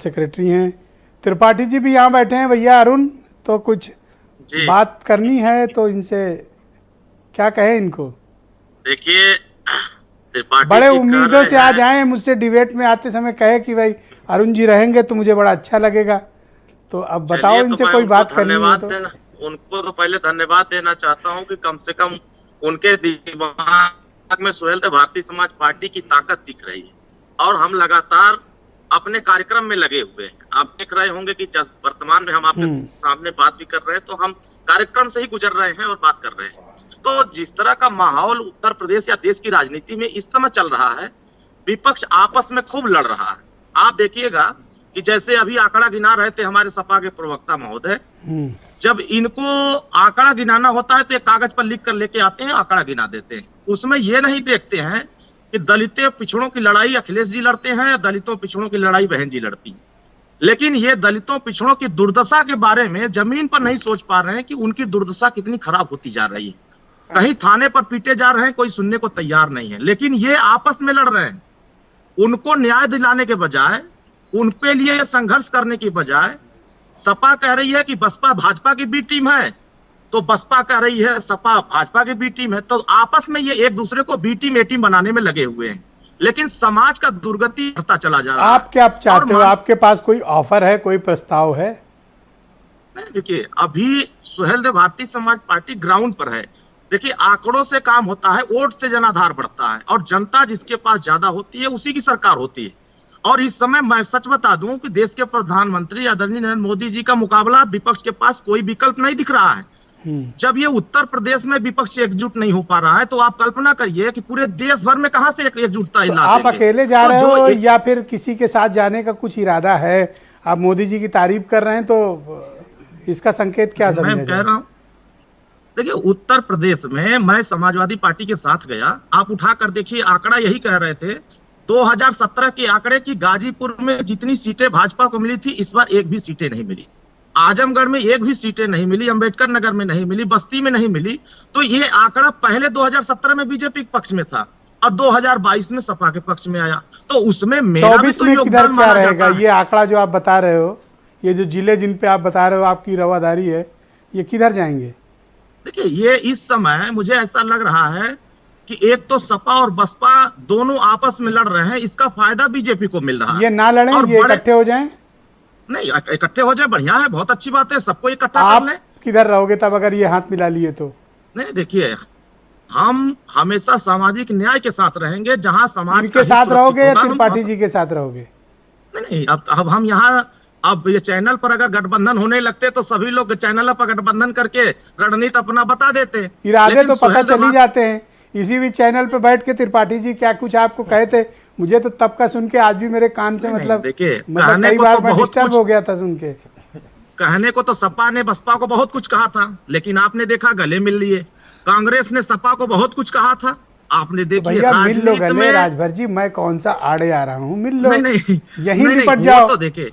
Secretary हैं। त्रिपाठी जी भी यहाँ बैठे हैं। भैया अरुण, तो कुछ बात करनी है तो इनसे क्या कहें इनको? देखिए, त्रिपाठी बड़े उम्मीदों से आज आए, मुझसे डिबेट में आते समय कहे कि भाई अरुण जी रहेंगे तो मुझे बड़ा अच्छा लगेगा। तो अब बताओ इनसे कोई बात करनी है तो। उनको तो पहले धन्यवाद देना चाहता हूं कि कम से कम उनके दिमाग में सुहेलदेव भारतीय समाज पार्टी की ताकत दिख रही है और हम लगातार अपने कार्यक्रम में लगे हुए हैं। आप देख रहे होंगे कि वर्तमान में हम आपके सामने बात भी कर रहे हैं तो हम कार्यक्रम से ही गुजर रहे हैं और बात कर रहे हैं। तो जिस तरह का माहौल उत्तर प्रदेश या देश की राजनीति में इस समय चल रहा है, विपक्ष आपस में खूब लड़ रहा है। आप देखिएगा कि जैसे अभी आंकड़ा गिना रहे थे हमारे सपा के प्रवक्ता महोदय, जब इनको आंकड़ा गिनाना होता है तो एक कागज पर लिख कर लेके आते हैं, आंकड़ा गिना देते हैं। उसमें ये नहीं देखते हैं कि दलितों पिछड़ों की लड़ाई अखिलेश जी लड़ते हैं या दलितों पिछड़ों की लड़ाई बहन जी लड़ती है। लेकिन ये दलितों पिछड़ों की दुर्दशा के बारे में जमीन पर नहीं सोच पा रहे हैं कि उनकी दुर्दशा कितनी खराब होती जा रही है। कहीं थाने पर पीटे जा रहे हैं, कोई सुनने को तैयार नहीं है। लेकिन ये आपस में लड़ रहे हैं। उनको न्याय दिलाने के बजाय, उनके लिए संघर्ष करने की बजाय सपा कह रही है कि बसपा भाजपा की बी टीम है, तो बसपा कह रही है सपा भाजपा की बी टीम है। तो आपस में ये एक दूसरे को बी टीम ए टीम बनाने में लगे हुए हैं। लेकिन समाज का दुर्गति बढ़ता चला जा रहा है। आप क्या चाहते हो? आपके पास कोई ऑफर है, कोई प्रस्ताव है? नहीं, देखिए, अभी सुहेलदेव भारतीय समाज पार्टी ग्राउंड पर है। देखिए, आंकड़ों से काम होता है, वोट से जनाधार बढ़ता है और जनता जिसके पास ज्यादा होती है उसी की सरकार होती है। और इस समय मैं सच बता दूं कि देश के प्रधानमंत्री आदरणीय नरेंद्र मोदी जी का मुकाबला विपक्ष के पास कोई विकल्प नहीं दिख रहा है। जब ये उत्तर प्रदेश में विपक्ष एकजुट नहीं हो पा रहा है तो आप कल्पना करिए कि पूरे देश भर में कहां से एकजुटता तो आप अकेले जा रहे हो या फिर किसी के साथ जाने का कुछ इरादा है? आप मोदी जी की तारीफ कर रहे हैं तो इसका संकेत क्या समझे? मैं कह रहा हूं, देखिए, उत्तर प्रदेश में मैं समाजवादी पार्टी के साथ गया। आप उठा कर देखिए, आंकड़ा यही कह रहे थे 2017 के आंकड़े की गाजीपुर में जितनी सीटें भाजपा को मिली थी, इस बार एक भी सीटें नहीं मिली। आजमगढ़ में एक भी सीटें नहीं मिली, अंबेडकर नगर में नहीं मिली, बस्ती में नहीं मिली। तो ये आंकड़ा पहले 2017 में बीजेपी के पक्ष में था और 2022 में सपा के पक्ष में आया। तो उसमें मेरा भी तो योगदान क्या रहेगा? ये आंकड़ा जो आप बता रहे हो, ये जो जिले जिन पे आप बता रहे हो आपकी रवादारी है, ये किधर जाएंगे? देखिए, ये इस समय मुझे ऐसा लग रहा है कि एक तो सपा और बसपा दोनों आपस में लड़ रहे हैं, इसका फायदा बीजेपी को मिल रहा है। ये ना लड़ें, ये इकट्ठे हो जाएं? नहीं, इकट्ठे हो जाए बढ़िया है, बहुत अच्छी बात है, सबको इकट्ठा कर लें। किधर रहोगे तब अगर ये हाथ मिला लिए तो? नहीं, देखिए, हम हमेशा सामाजिक न्याय के साथ रहेंगे। जहां समाज के साथ रहोगे या त्रिपाठी जी के साथ रहोगे? नहीं, अब हम यहाँ, अब ये चैनल पर अगर गठबंधन होने लगते तो सभी लोग चैनल पर गठबंधन करके रणनीति अपना बता देते। इरादे तो पता चल ही जाते हैं। इसी भी चैनल पे बैठ के त्रिपाठी जी क्या कुछ आपको कहे थे? मुझे तो तब का सुन के आज भी मेरे कान से मतलब कई बार मैं डिस्टर्ब हो गया था सुन के। कहने को तो सपा ने बसपा को बहुत कुछ कहा था, लेकिन आपने देखा गले मिल लिए। कांग्रेस ने सपा को बहुत कुछ कहा था, आपने देखा। भैया मिल लो गले राजभर जी, मैं कौन सा आड़े आ रहा हूँ, मिल लो। नहीं, यही निपट जाओ। तो देखिए,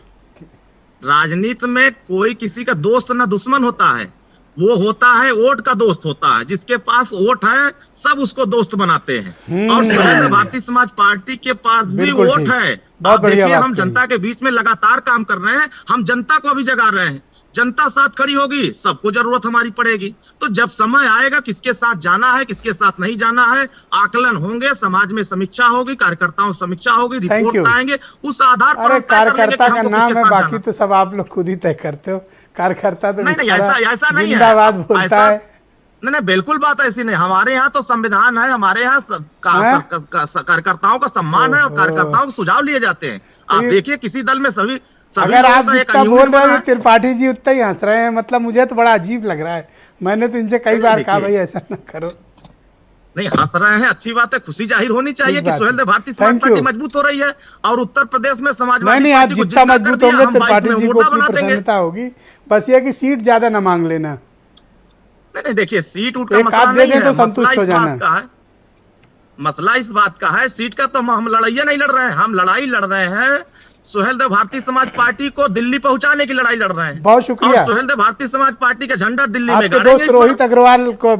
राजनीति में कोई किसी का दोस्त ना दुश्मन होता है, वो होता है वोट का दोस्त होता है। जिसके पास वोट है सब उसको दोस्त बनाते हैं और सुहेलदेव भारतीय समाज पार्टी के पास भी वोट है। बहुत बढ़िया बात। हम जनता के बीच में लगातार काम कर रहे हैं, हम जनता को भी जगा रहे हैं। जनता साथ खड़ी होगी, सबको जरूरत हमारी पड़ेगी। तो जब समय आएगा किसके साथ जाना है, किसके साथ नहीं जाना है, आकलन होंगे, समाज में समीक्षा होगी, कार्यकर्ताओं समीक्षा होगी, रिपोर्ट आएंगे, उस आधार पर कार्यकर्ता का नाम है, बाकी तो सब आप लोग खुद ही तय करते हो। कार्यकर्ता तो नहीं, ऐसा नहीं है, जिंदाबाद बोलता है। नहीं, बिल्कुल बात ऐसी नहीं। हमारे यहाँ तो संविधान है, हमारे यहाँ कार्यकर्ताओं का सम्मान है और कार्यकर्ताओं के सुझाव लिए जाते हैं। आप देखिए, किसी दल में सभी अगर आप जितना बोल रहे हो त्रिपाठी जी उतना ही हंस रहे हैं, मतलब मुझे तो बड़ा अजीब लग रहा है। मैंने तो इनसे कई बार कहा भाई ऐसा ना करो। नहीं, हंस रहे हैं, अच्छी बात है, खुशी जाहिर होनी चाहिए कि सुहेलदेव भारतीय समाज पार्टी मजबूत हो रही है और उत्तर प्रदेश में समाजवादी आप जितना मजबूत होंगे त्रिपाठी जी को उतनी प्रसन्नता होगी। बस ये कि सीट ज्यादा न मांग लेना। नहीं, देखिए, सीट उठ का मसला नहीं है, तो संतुष्ट हो जाना। मसला इस बात का है, सीट का तो हम लड़ाइयां नहीं लड़ रहे हैं, हम लड़ाई लड़ रहे हैं सुहेलदेव भारतीय समाज पार्टी को दिल्ली पहुंचाने की लड़ाई लड़ रहे हैं। बहुत शुक्रिया। सुहेलदेव भारतीय समाज पार्टी का झंडा दिल्ली में आपके दोस्त रोहित अग्रवाल को